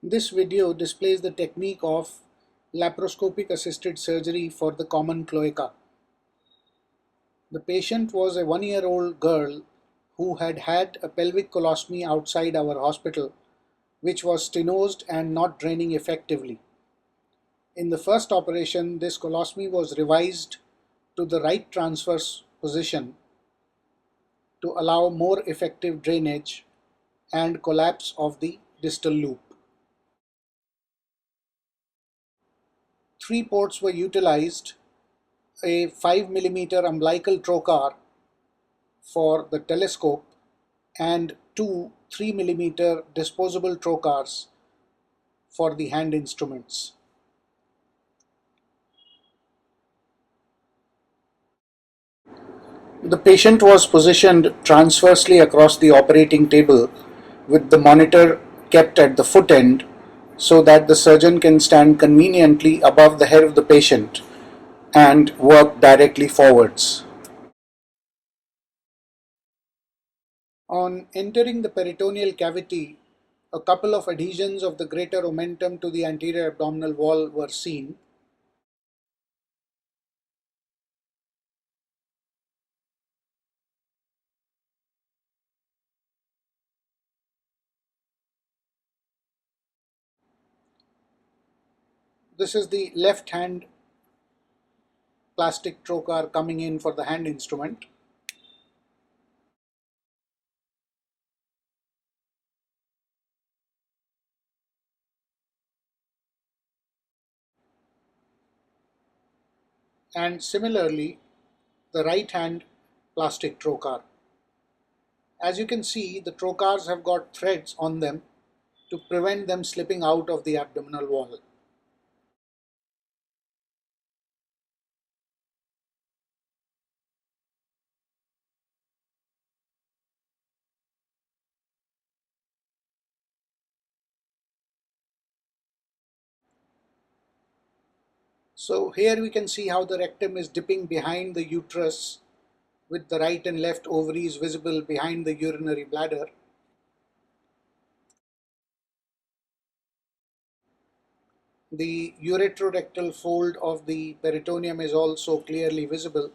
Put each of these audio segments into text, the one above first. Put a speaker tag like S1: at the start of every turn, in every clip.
S1: This video displays the technique of laparoscopic assisted surgery for the common cloaca. The patient was a 1-year-old girl who had had a pelvic colostomy outside our hospital, which was stenosed and not draining effectively. In the first operation, this colostomy was revised to the right transverse position to allow more effective drainage and collapse of the distal loop. 3 ports were utilized: a 5 mm umbilical trocar for the telescope and two 3 mm disposable trocars for the hand instruments. The patient was positioned transversely across the operating table with the monitor kept at the foot end so that the surgeon can stand conveniently above the head of the patient and work directly forwards. On entering the peritoneal cavity, a couple of adhesions of the greater omentum to the anterior abdominal wall were seen. This is the left hand plastic trocar coming in for the hand instrument. And similarly, the right hand plastic trocar. As you can see, the trocars have got threads on them to prevent them slipping out of the abdominal wall. So here we can see how the rectum is dipping behind the uterus with the right and left ovaries visible behind the urinary bladder. The ureterorectal fold of the peritoneum is also clearly visible.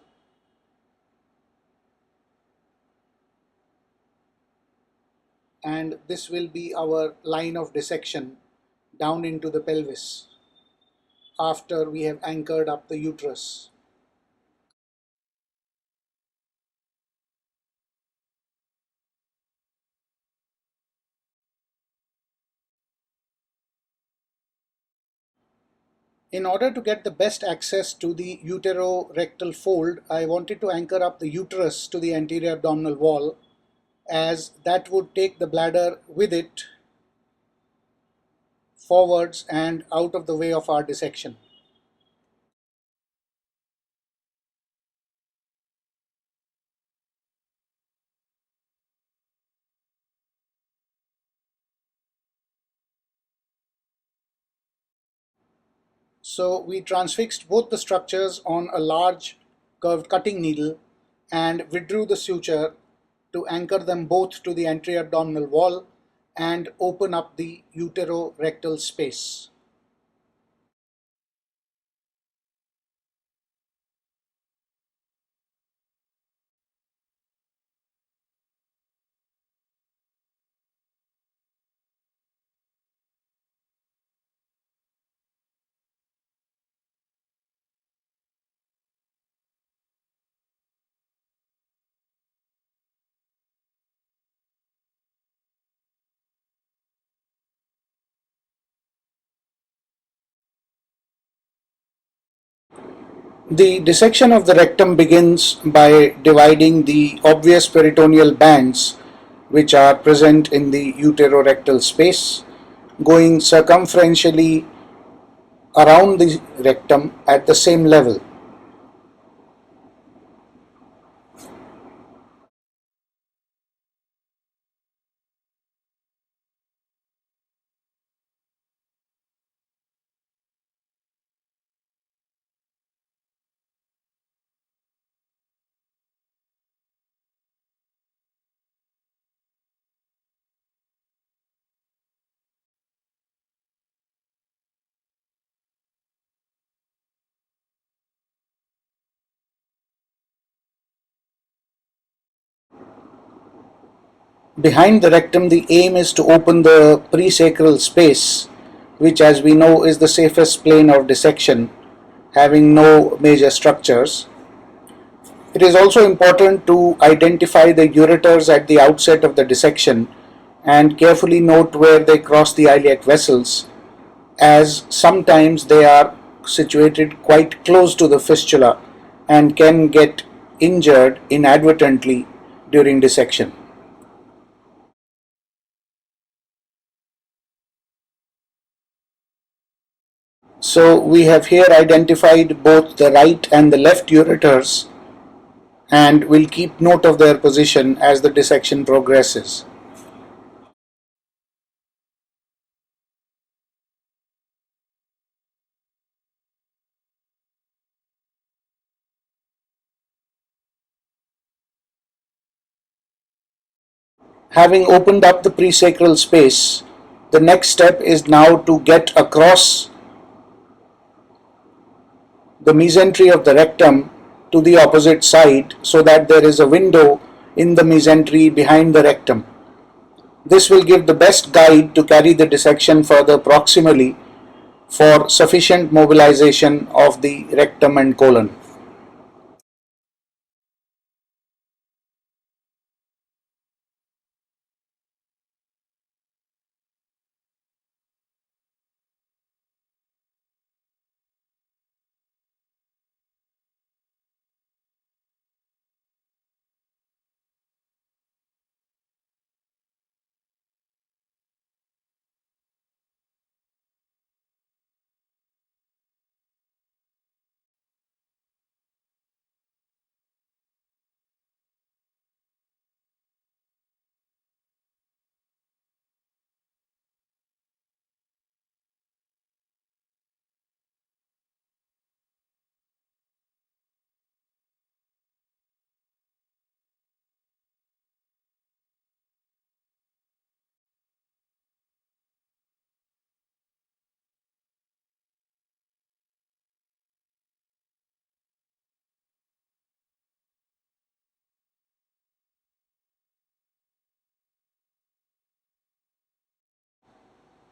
S1: And this will be our line of dissection down into the pelvis after we have anchored up the uterus. In order to get the best access to the uterorectal fold, I wanted to anchor up the uterus to the anterior abdominal wall, as that would take the bladder with it forwards and out of the way of our dissection. So we transfixed both the structures on a large curved cutting needle and withdrew the suture to anchor them both to the anterior abdominal wall and open up the uterorectal space. The dissection of the rectum begins by dividing the obvious peritoneal bands which are present in the uterorectal space, going circumferentially around the rectum at the same level. Behind the rectum, the aim is to open the presacral space, which, as we know, is the safest plane of dissection, having no major structures. It is also important to identify the ureters at the outset of the dissection and carefully note where they cross the iliac vessels, as sometimes they are situated quite close to the fistula and can get injured inadvertently during dissection. So we have here identified both the right and the left ureters, and we'll keep note of their position as the dissection progresses. Having opened up the presacral space, the next step is now to get across the mesentery of the rectum to the opposite side so that there is a window in the mesentery behind the rectum. This will give the best guide to carry the dissection further proximally for sufficient mobilization of the rectum and colon.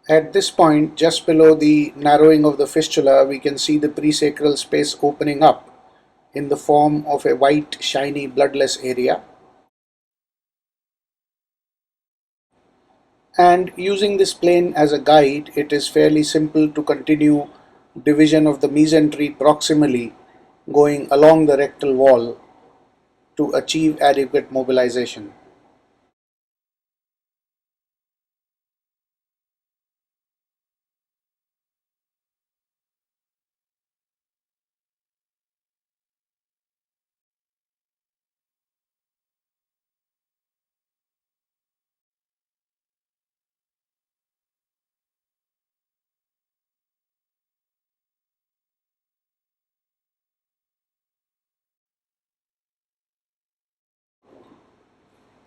S1: At this point, just below the narrowing of the fistula, we can see the presacral space opening up in the form of a white, shiny, bloodless area. And using this plane as a guide, it is fairly simple to continue division of the mesentery proximally, going along the rectal wall to achieve adequate mobilization.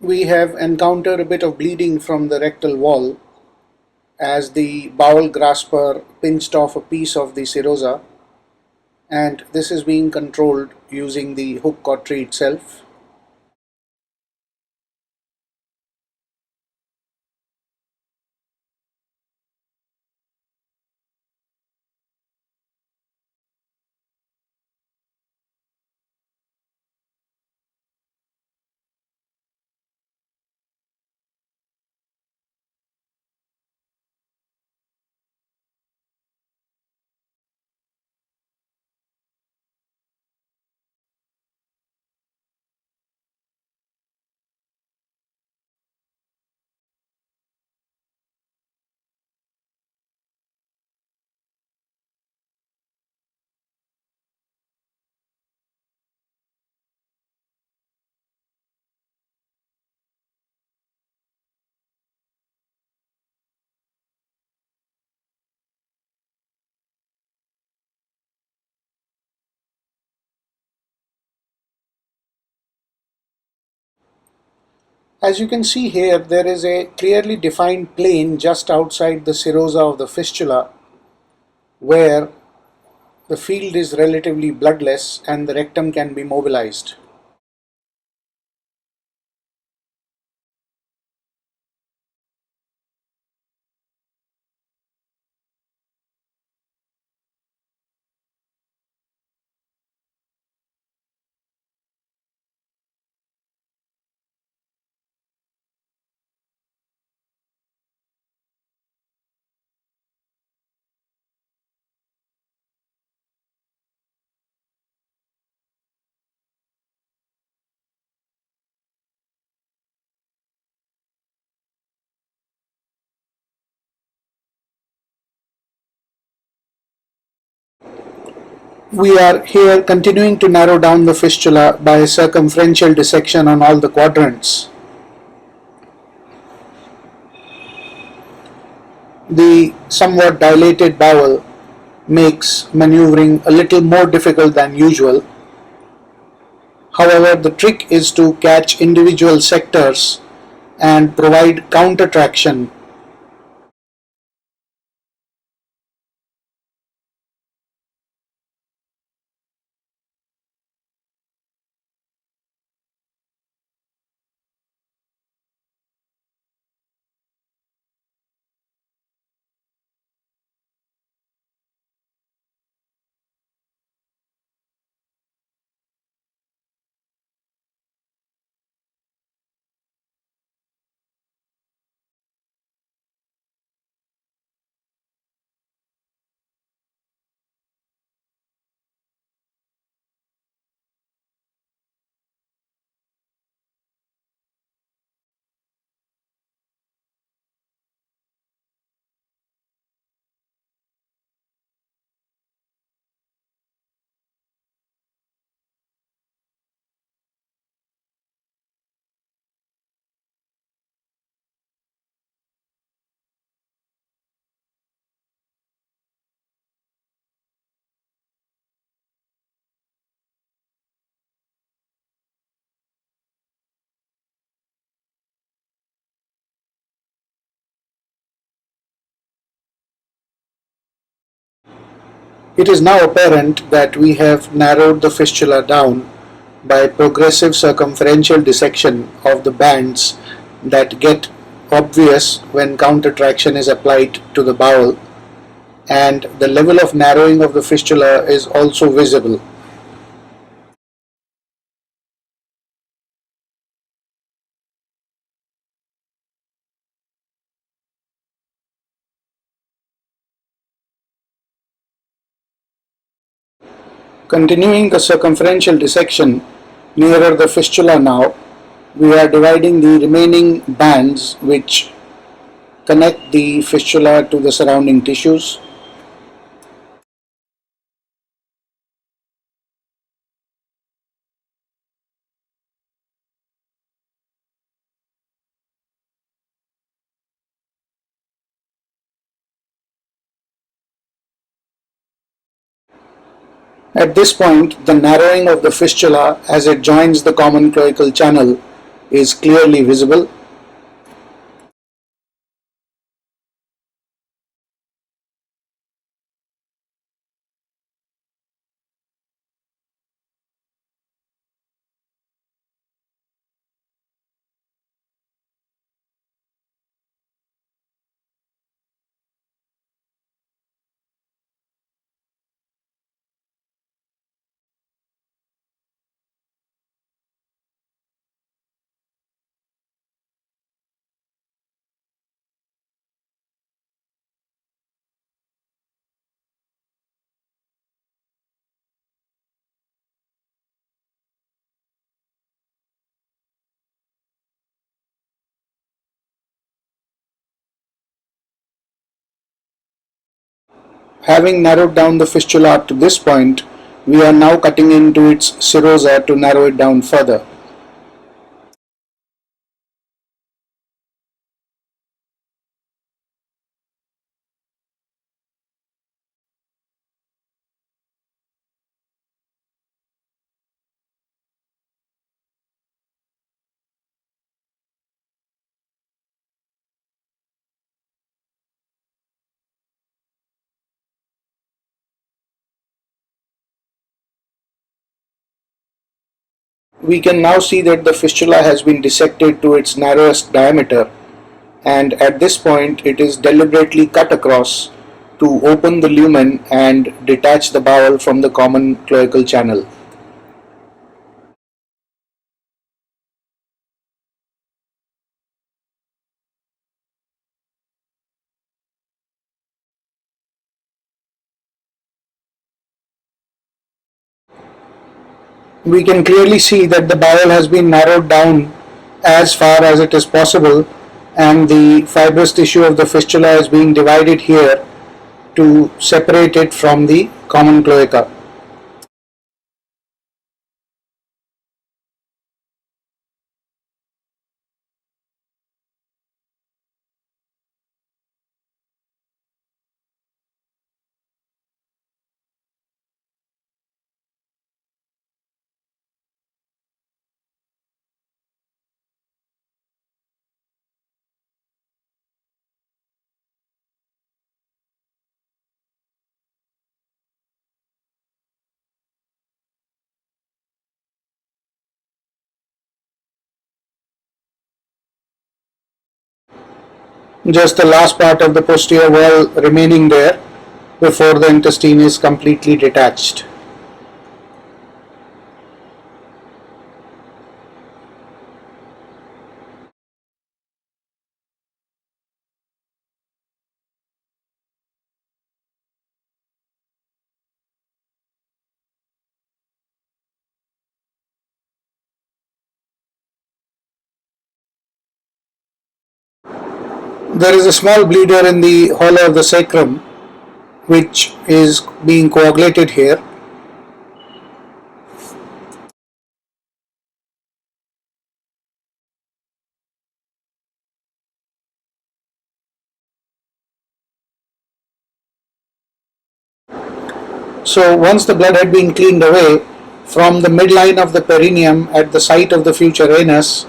S1: We have encountered a bit of bleeding from the rectal wall as the bowel grasper pinched off a piece of the serosa, and this is being controlled using the hook cautery itself. As you can see here, there is a clearly defined plane just outside the serosa of the fistula where the field is relatively bloodless and the rectum can be mobilized. We are here continuing to narrow down the fistula by circumferential dissection on all the quadrants. The somewhat dilated bowel makes maneuvering a little more difficult than usual. However, the trick is to catch individual sectors and provide counter traction. It is now apparent that we have narrowed the fistula down by progressive circumferential dissection of the bands that get obvious when counter traction is applied to the bowel, and the level of narrowing of the fistula is also visible. Continuing the circumferential dissection nearer the fistula now, we are dividing the remaining bands which connect the fistula to the surrounding tissues. At this point, the narrowing of the fistula as it joins the common cloacal channel is clearly visible. Having narrowed down the fistula up to this point, we are now cutting into its serosa to narrow it down further. We can now see that the fistula has been dissected to its narrowest diameter, and at this point it is deliberately cut across to open the lumen and detach the bowel from the common cloacal channel. We can clearly see that the bowel has been narrowed down as far as it is possible, and the fibrous tissue of the fistula is being divided here to separate it from the common cloaca. just the last part of the posterior wall remaining there before the intestine is completely detached. There is a small bleeder in the hollow of the sacrum which is being coagulated here. So once the blood had been cleaned away, from the midline of the perineum at the site of the future anus,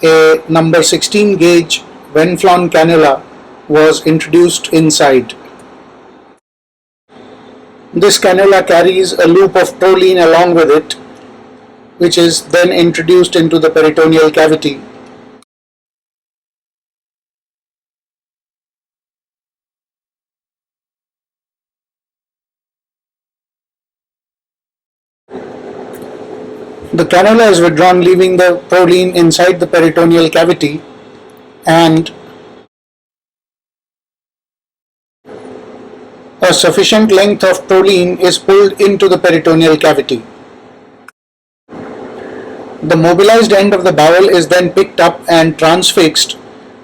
S1: a number 16 gauge Venflon cannula was introduced inside. This cannula carries a loop of proline along with it, which is then introduced into the peritoneal cavity. The cannula is withdrawn, leaving the proline inside the peritoneal cavity, and a sufficient length of proline is pulled into the peritoneal cavity. The mobilized end of the bowel is then picked up and transfixed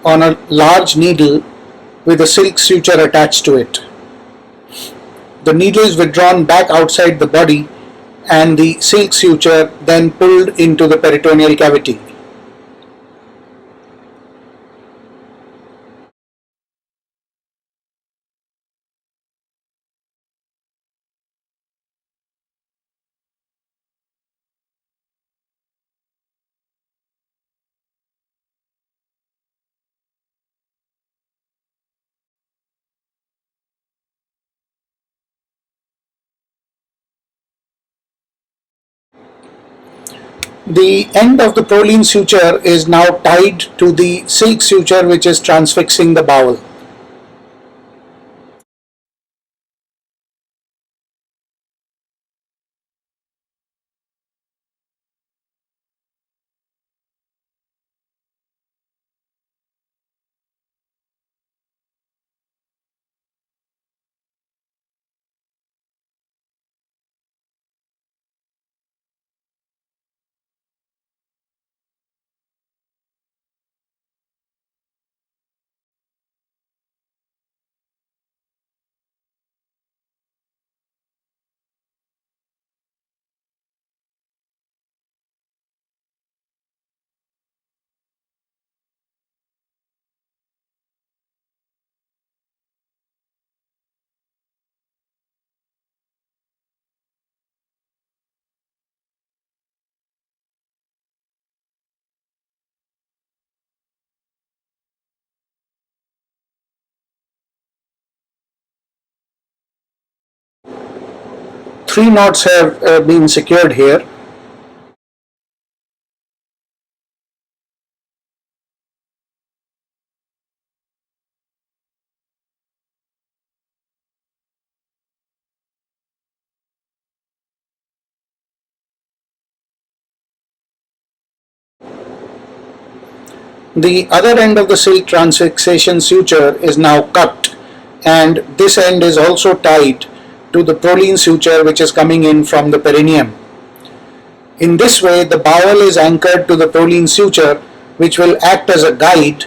S1: on a large needle with a silk suture attached to it. The needle is withdrawn back outside the body and the silk suture then pulled into the peritoneal cavity. The end of the proline suture is now tied to the silk suture which is transfixing the bowel. Three knots have been secured here. The other end of the silk transfixation suture is now cut, and this end is also tied to the proline suture which is coming in from the perineum. In this way, the bowel is anchored to the proline suture, which will act as a guide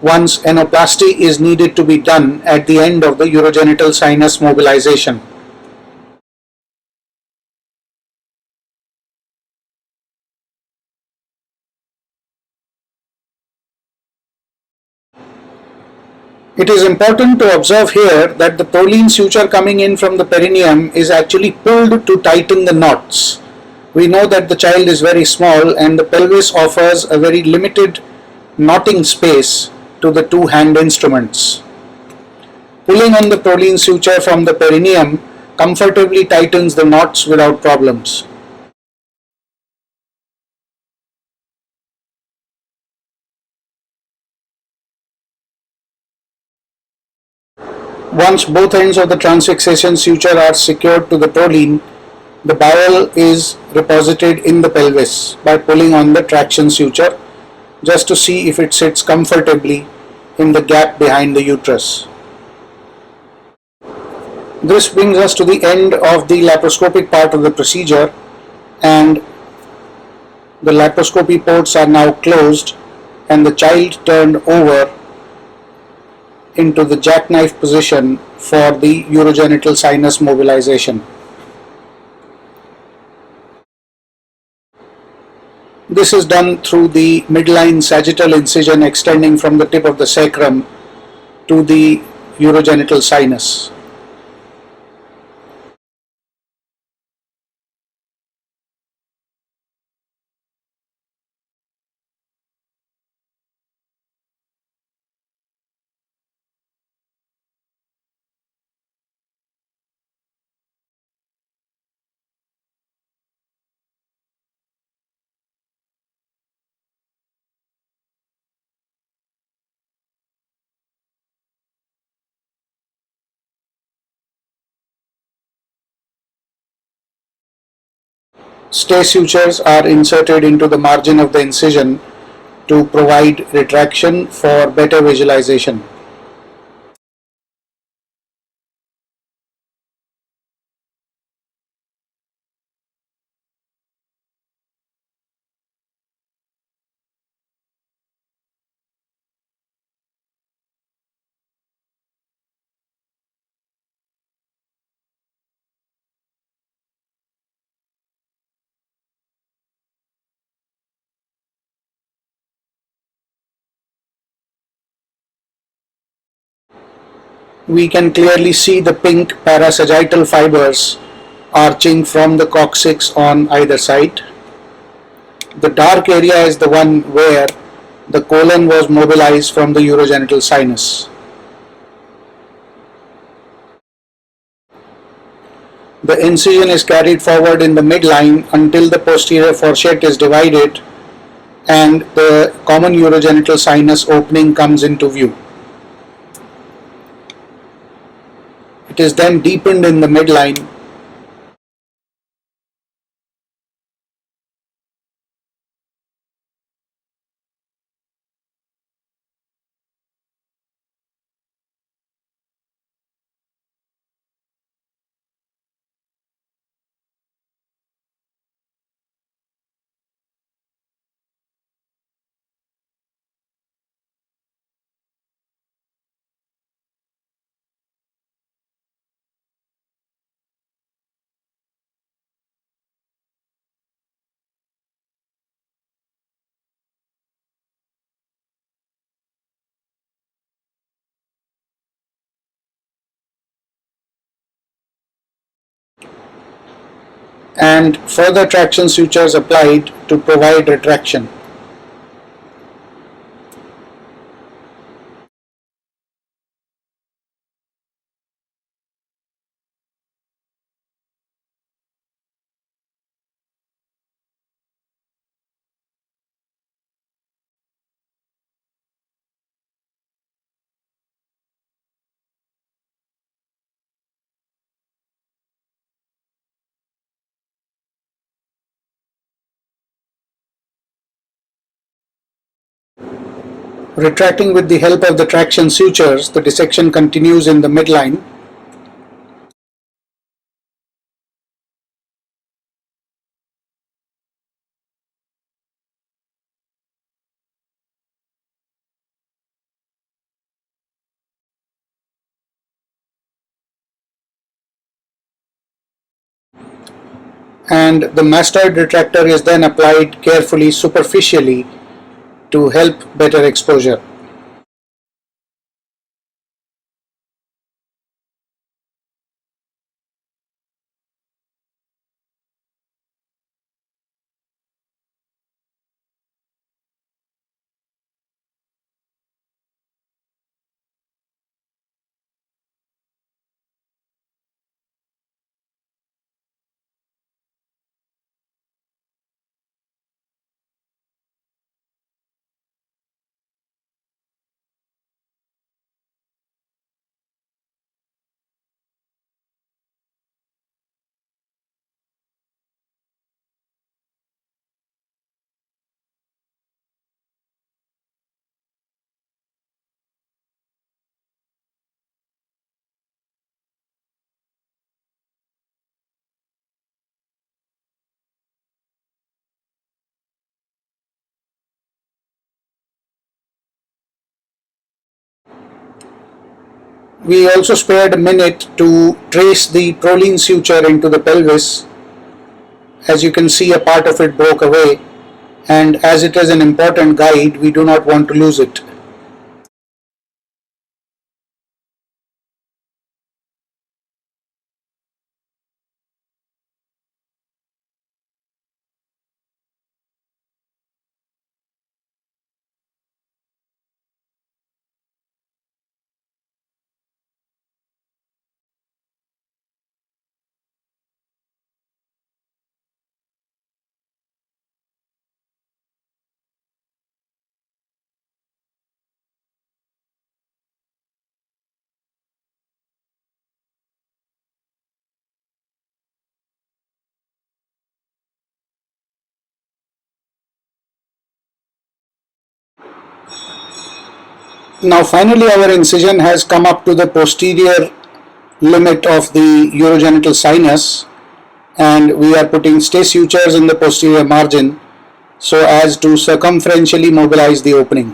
S1: once anoplasty is needed to be done at the end of the urogenital sinus mobilization. It is important to observe here that the proline suture coming in from the perineum is actually pulled to tighten the knots. We know that the child is very small and the pelvis offers a very limited knotting space to the two hand instruments. Pulling on the proline suture from the perineum comfortably tightens the knots without problems. Once both ends of the transfixation suture are secured to the tolene, the bowel is reposited in the pelvis by pulling on the traction suture just to see if it sits comfortably in the gap behind the uterus. This brings us to the end of the laparoscopic part of the procedure, and the laparoscopy ports are now closed and the child turned over into the jackknife position for the urogenital sinus mobilization. This is done through the midline sagittal incision extending from the tip of the sacrum to the urogenital sinus. Stay sutures are inserted into the margin of the incision to provide retraction for better visualization. We can clearly see the pink parasagittal fibers arching from the coccyx on either side. The dark area is the one where the colon was mobilized from the urogenital sinus. The incision is carried forward in the midline until the posterior fourchette is divided and the common urogenital sinus opening comes into view. It is then deepened in the midline and further traction sutures applied to provide retraction. Retracting with the help of the traction sutures, the dissection continues in the midline. And the mastoid retractor is then applied carefully superficially to help better exposure. We also spared a minute to trace the proline suture into the pelvis. As you can see, a part of it broke away, and as it is an important guide, we do not want to lose it. Now finally our incision has come up to the posterior limit of the urogenital sinus, and we are putting stay sutures in the posterior margin so as to circumferentially mobilize the opening.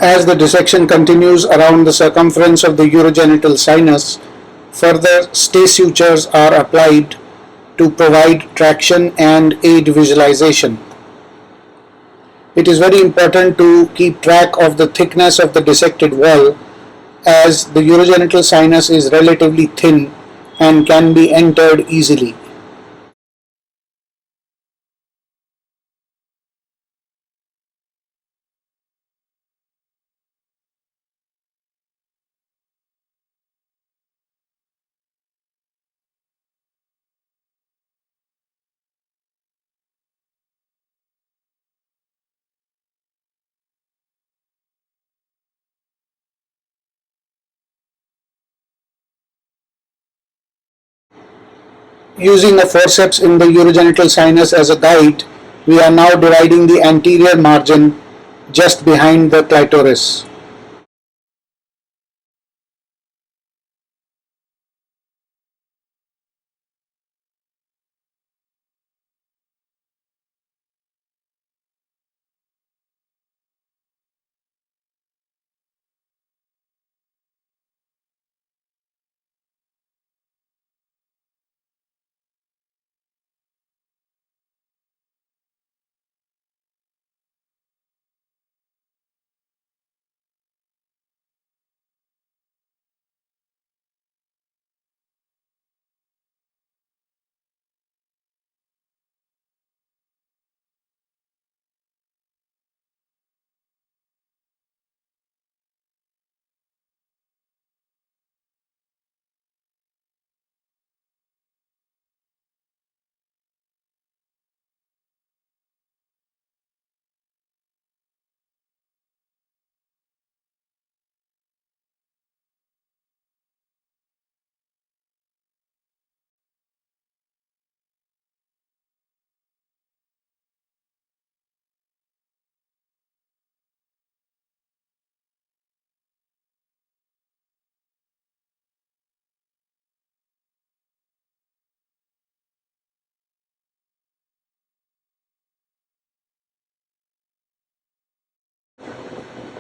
S1: As the dissection continues around the circumference of the urogenital sinus, further stay sutures are applied to provide traction and aid visualization. It is very important to keep track of the thickness of the dissected wall, as the urogenital sinus is relatively thin and can be entered easily. Using a forceps in the urogenital sinus as a guide, we are now dividing the anterior margin just behind the clitoris.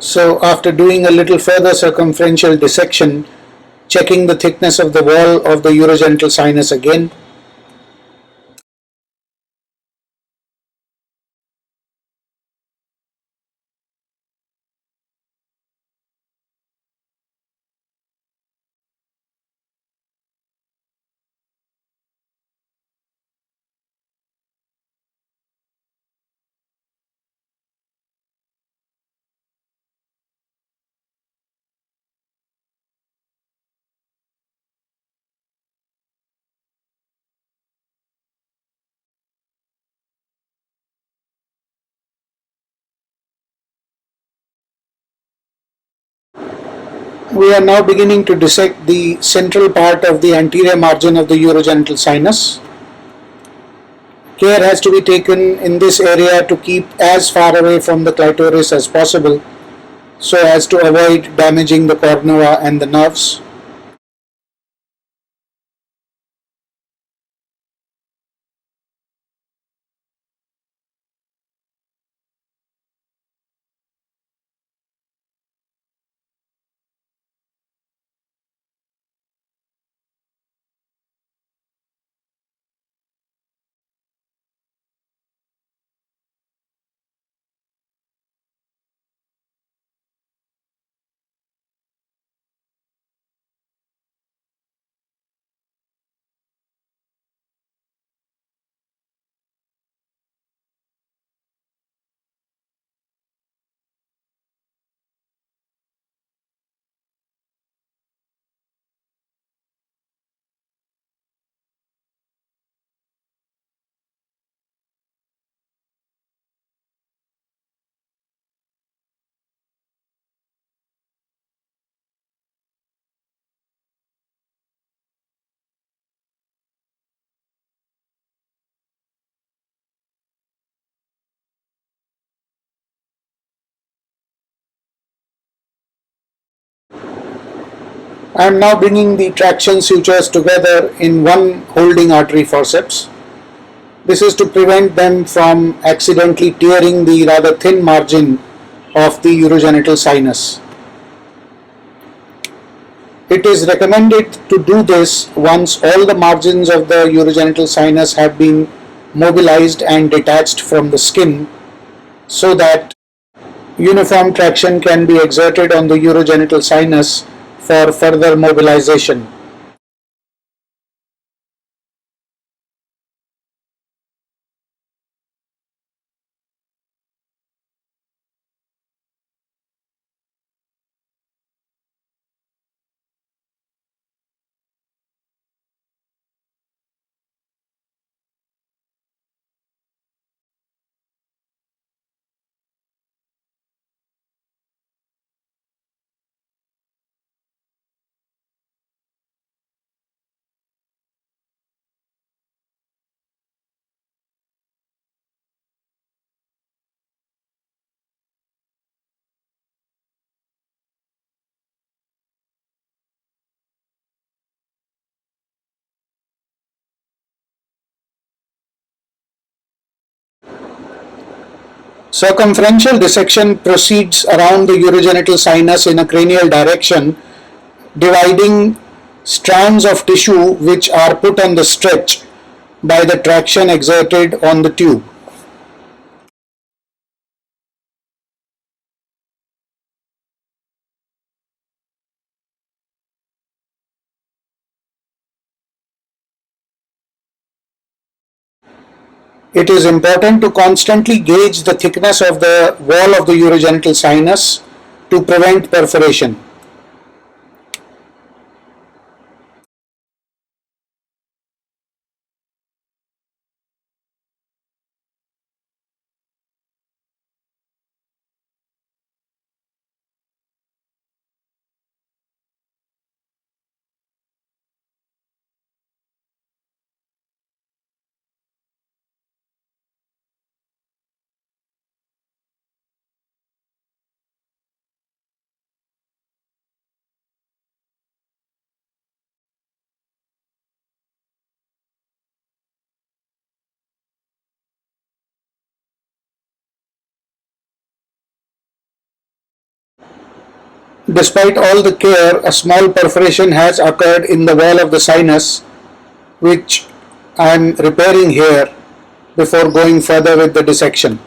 S1: So after doing a little further circumferential dissection, checking the thickness of the wall of the urogenital sinus again, we are now beginning to dissect the central part of the anterior margin of the urogenital sinus. Care has to be taken in this area to keep as far away from the clitoris as possible so as to avoid damaging the cornua and the nerves. I am now bringing the traction sutures together in one holding artery forceps. This is to prevent them from accidentally tearing the rather thin margin of the urogenital sinus. It is recommended to do this once all the margins of the urogenital sinus have been mobilized and detached from the skin so that uniform traction can be exerted on the urogenital sinus for further mobilization. Circumferential dissection proceeds around the urogenital sinus in a cranial direction, dividing strands of tissue which are put on the stretch by the traction exerted on the tube. It is important to constantly gauge the thickness of the wall of the urogenital sinus to prevent perforation. Despite all the care, a small perforation has occurred in the wall of the sinus, which I am repairing here before going further with the dissection.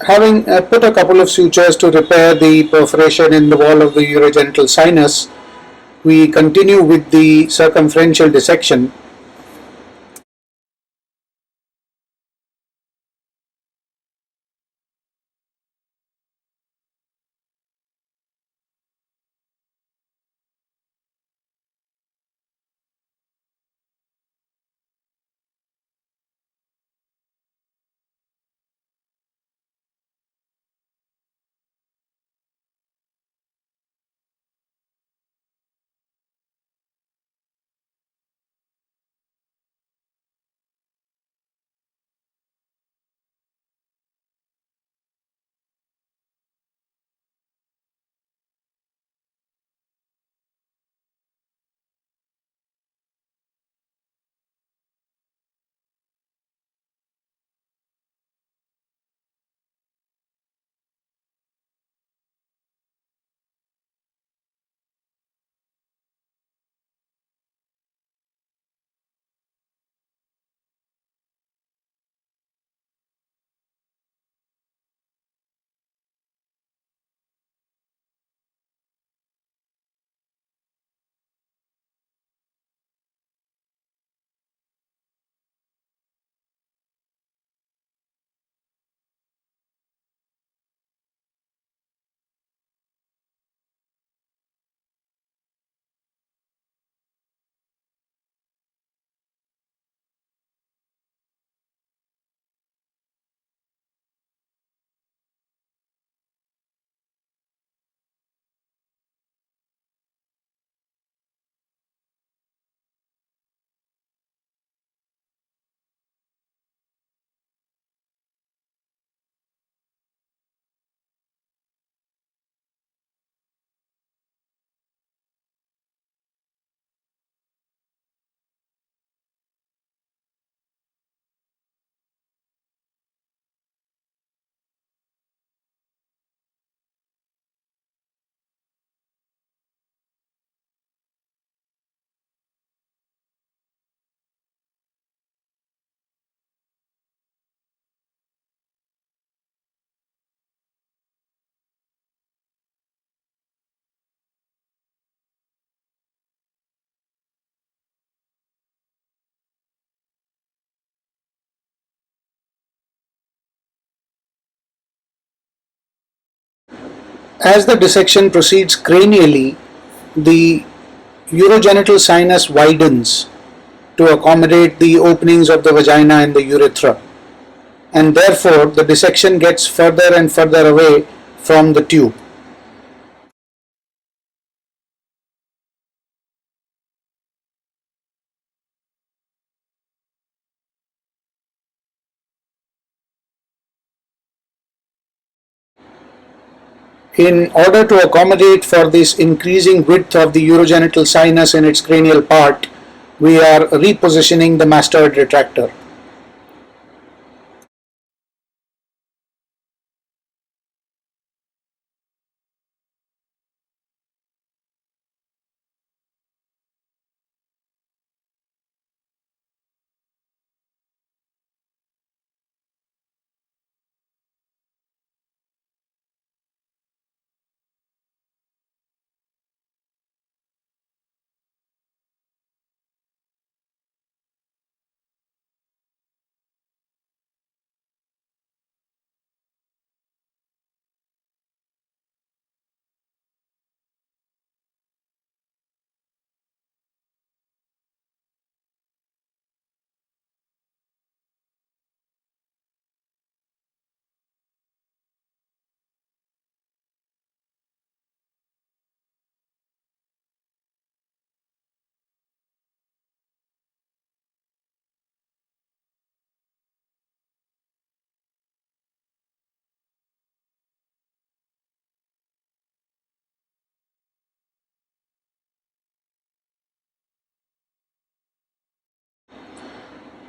S1: Having put a couple of sutures to repair the perforation in the wall of the urogenital sinus, we continue with the circumferential dissection. As the dissection proceeds cranially, the urogenital sinus widens to accommodate the openings of the vagina and the urethra, and therefore the dissection gets further and further away from the tube. In order to accommodate for this increasing width of the urogenital sinus in its cranial part, we are repositioning the mastoid retractor.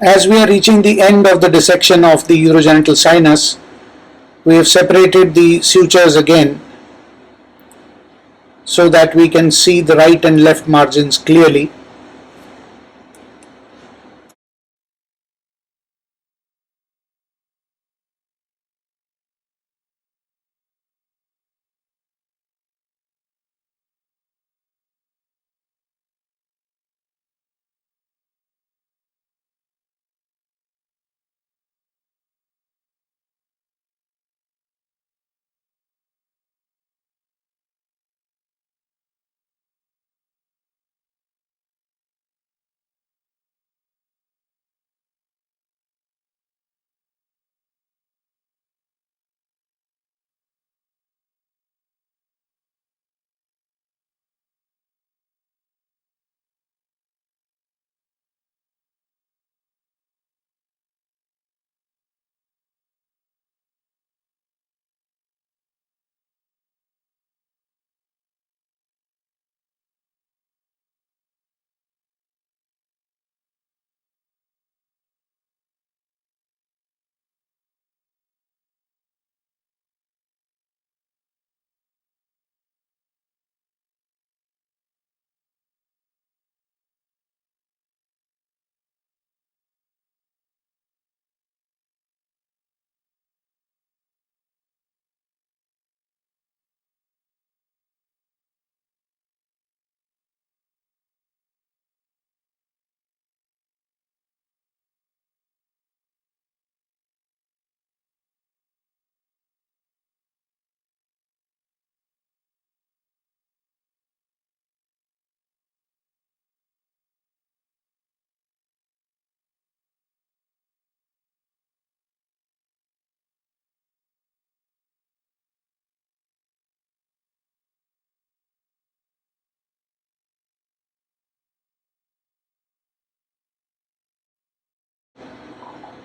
S1: As we are reaching the end of the dissection of the urogenital sinus, we have separated the sutures again so that we can see the right and left margins clearly.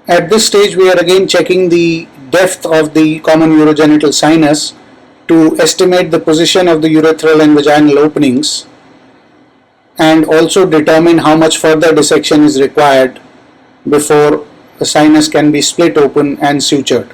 S1: At this stage, we are again checking the depth of the common urogenital sinus to estimate the position of the urethral and vaginal openings and also determine how much further dissection is required before the sinus can be split open and sutured.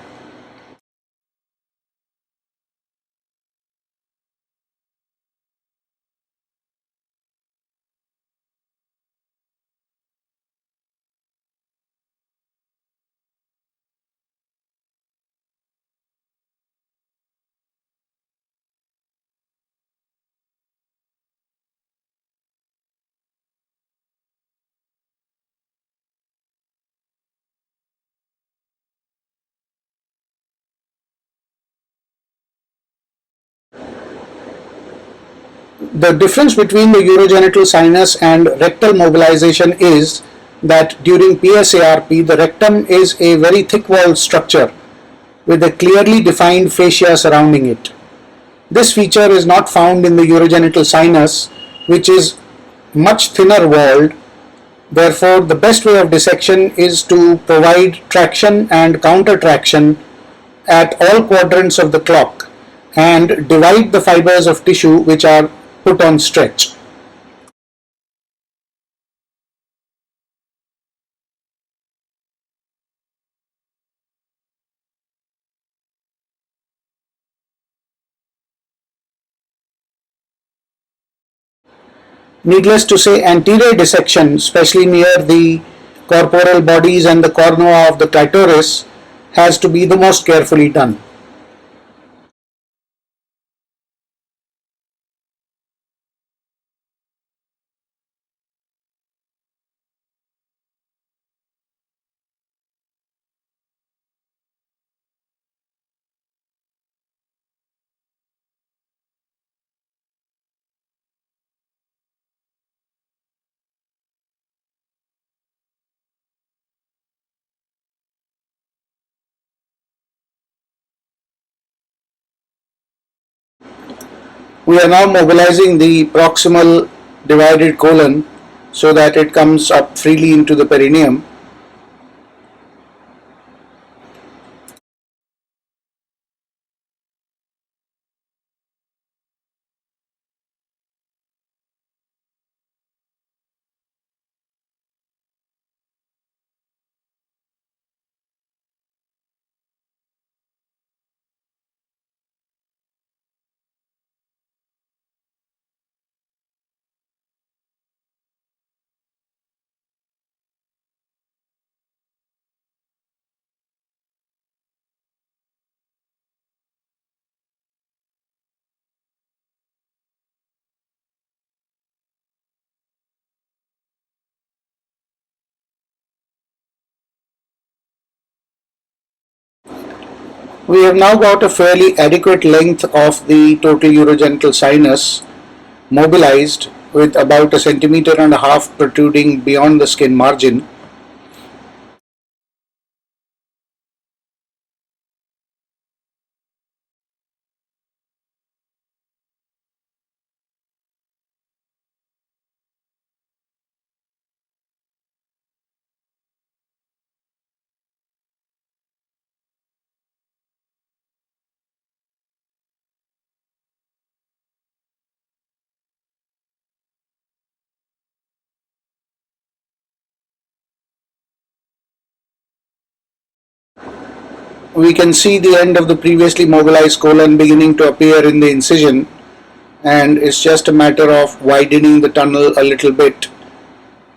S1: The difference between the urogenital sinus and rectal mobilization is that during PSARP, the rectum is a very thick walled structure with a clearly defined fascia surrounding it. This feature is not found in the urogenital sinus, which is much thinner walled. Therefore, the best way of dissection is to provide traction and counter traction at all quadrants of the clock and divide the fibers of tissue which are put on stretch. Needless to say, anterior dissection, especially near the corporal bodies and the cornua of the clitoris, has to be the most carefully done. We are now mobilizing the proximal divided colon so that it comes up freely into the perineum. We have now got a fairly adequate length of the total urogenital sinus mobilized with about a centimeter and a half protruding beyond the skin margin. We can see the end of the previously mobilized colon beginning to appear in the incision, and it's just a matter of widening the tunnel a little bit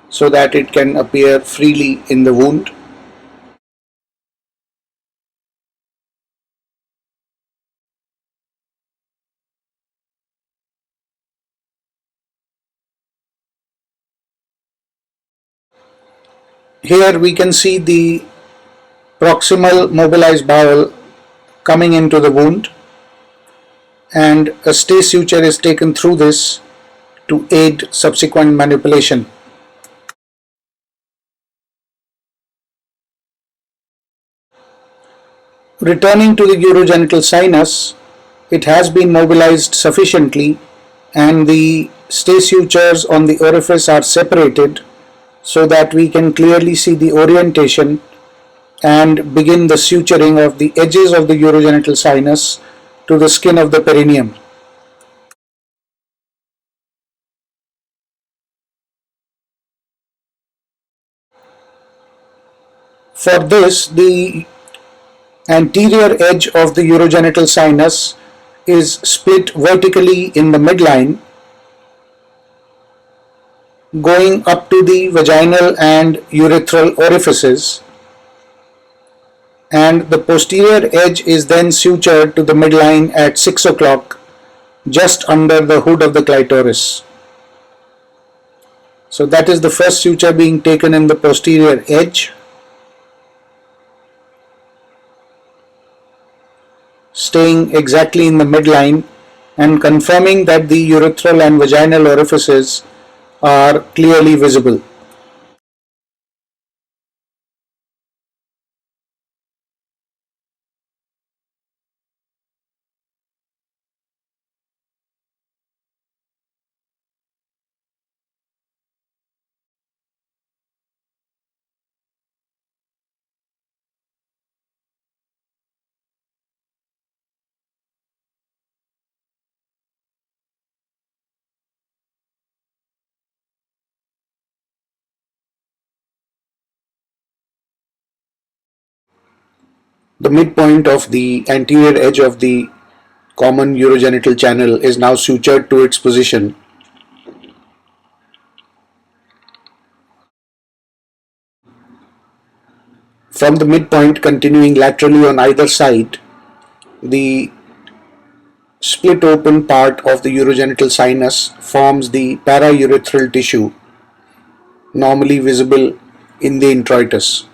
S1: so that it can appear freely in the wound. Here we can see the proximal mobilized bowel coming into the wound, and a stay suture is taken through this to aid subsequent manipulation. Returning to the urogenital sinus, it has been mobilized sufficiently and the stay sutures on the orifice are separated so that we can clearly see the orientation and begin the suturing of the edges of the urogenital sinus to the skin of the perineum. For this, the anterior edge of the urogenital sinus is split vertically in the midline, going up to the vaginal and urethral orifices, and the posterior edge is then sutured to the midline at 6 o'clock, just under the hood of the clitoris. So that is the first suture being taken in the posterior edge, staying exactly in the midline and confirming that the urethral and vaginal orifices are clearly visible. The midpoint of the anterior edge of the common urogenital channel is now sutured to its position. From the midpoint continuing laterally on either side, the split open part of the urogenital sinus forms the paraurethral tissue normally visible in the introitus.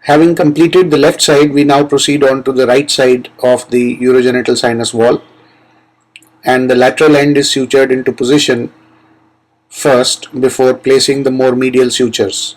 S1: Having completed the left side, we now proceed on to the right side of the urogenital sinus wall, and the lateral end is sutured into position first before placing the more medial sutures.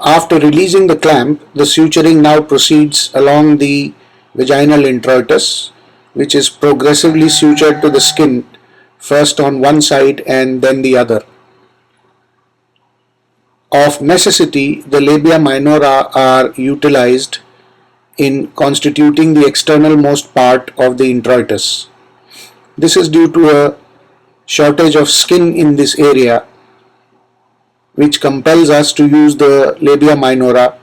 S1: After releasing the clamp, the suturing now proceeds along the vaginal introitus, which is progressively sutured to the skin, first on one side and then the other. Of necessity, the labia minora are utilized in constituting the external-most part of the introitus. This is due to a shortage of skin in this area, which compels us to use the labia minora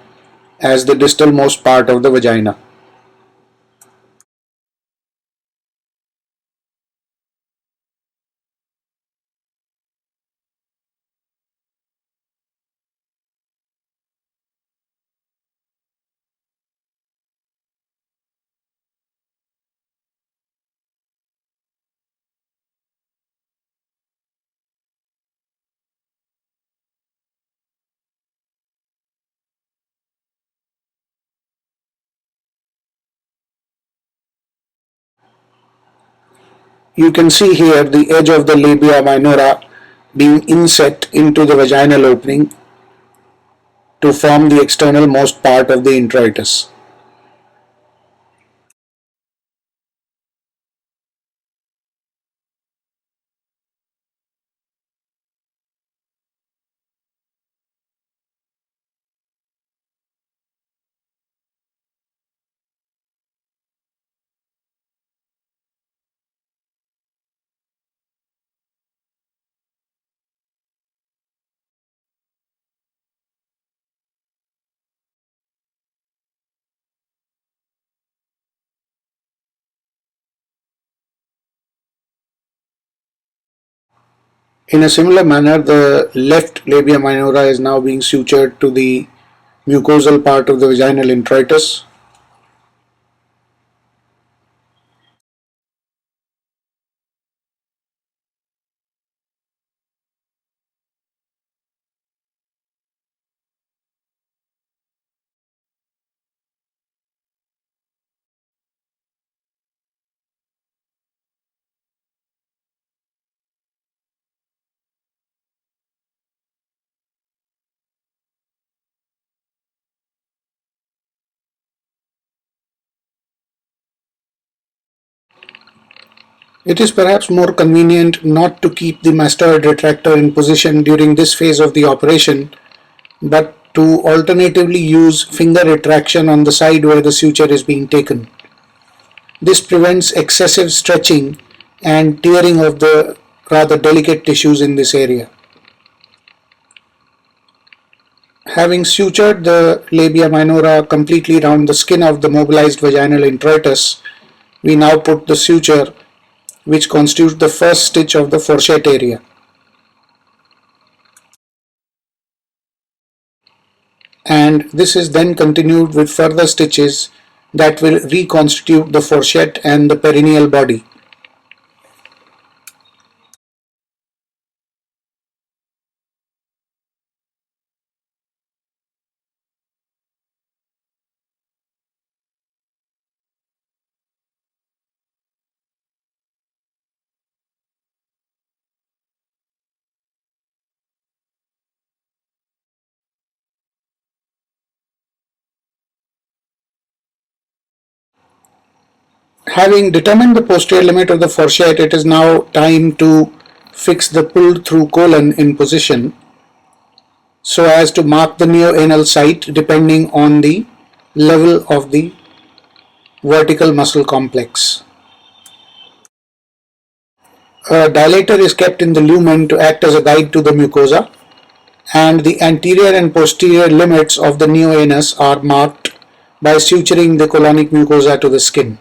S1: as the distal-most part of the vagina. You can see here the edge of the labia minora being inset into the vaginal opening to form the external most part of the introitus. In a similar manner, the left labia minora is now being sutured to the mucosal part of the vaginal introitus. It is perhaps more convenient not to keep the mastoid retractor in position during this phase of the operation, but to alternatively use finger retraction on the side where the suture is being taken. This prevents excessive stretching and tearing of the rather delicate tissues in this area. Having sutured the labia minora completely round the skin of the mobilized vaginal introitus, we now put the suture which constitutes the first stitch of the fourchette area. And this is then continued with further stitches that will reconstitute the fourchette and the perineal body. Having determined the posterior limit of the fourchette, it is now time to fix the pulled through colon in position so as to mark the neoanal site depending on the level of the vertical muscle complex. A dilator is kept in the lumen to act as a guide to the mucosa, and the anterior and posterior limits of the neoanus are marked by suturing the colonic mucosa to the skin.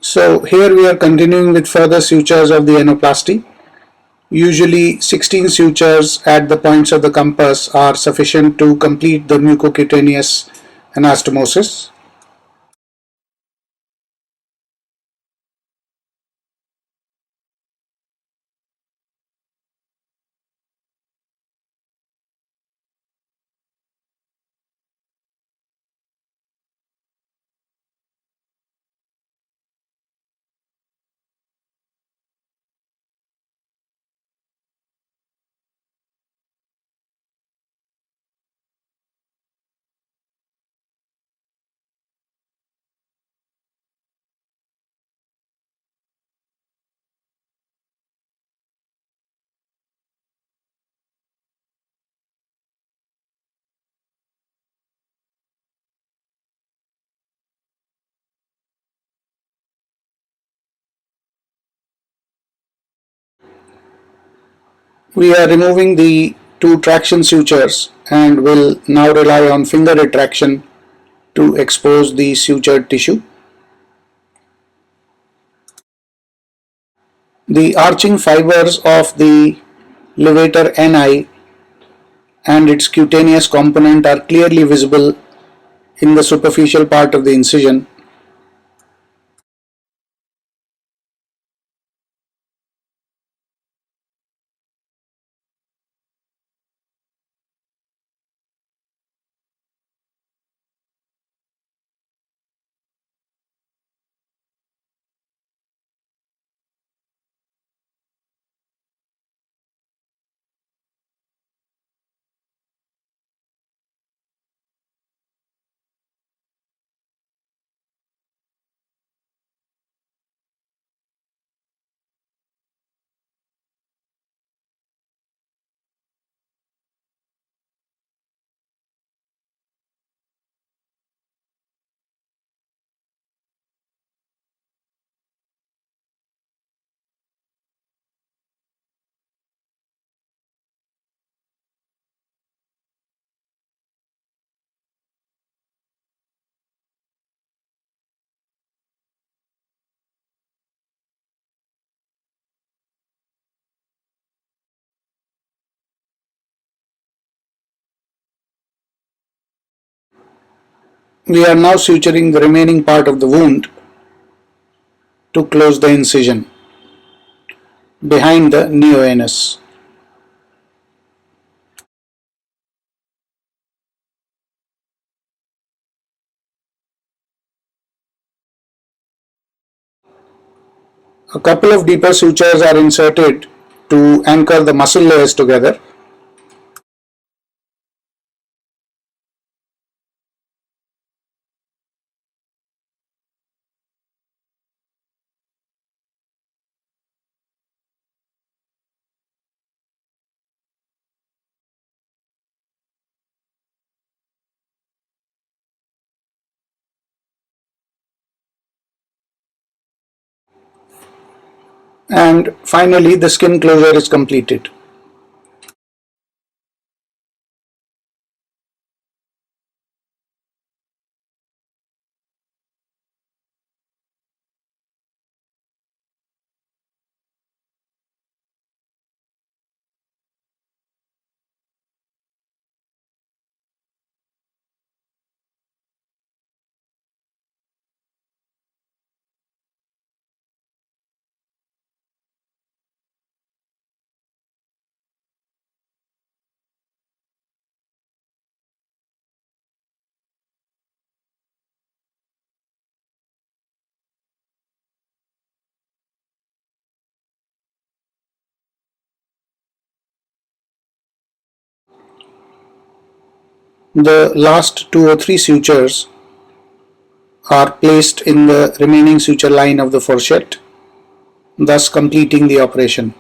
S1: So here we are continuing with further sutures of the anoplasty. Usually 16 sutures at the points of the compass are sufficient to complete the mucocutaneous anastomosis. We are removing the two traction sutures and will now rely on finger retraction to expose the sutured tissue. The arching fibers of the levator ani and its cutaneous component are clearly visible in the superficial part of the incision. We are now suturing the remaining part of the wound to close the incision behind the neoanus. A couple of deeper sutures are inserted to anchor the muscle layers together. and finally the skin closure is completed. The last 2 or 3 sutures are placed in the remaining suture line of the fourchette, thus completing the operation.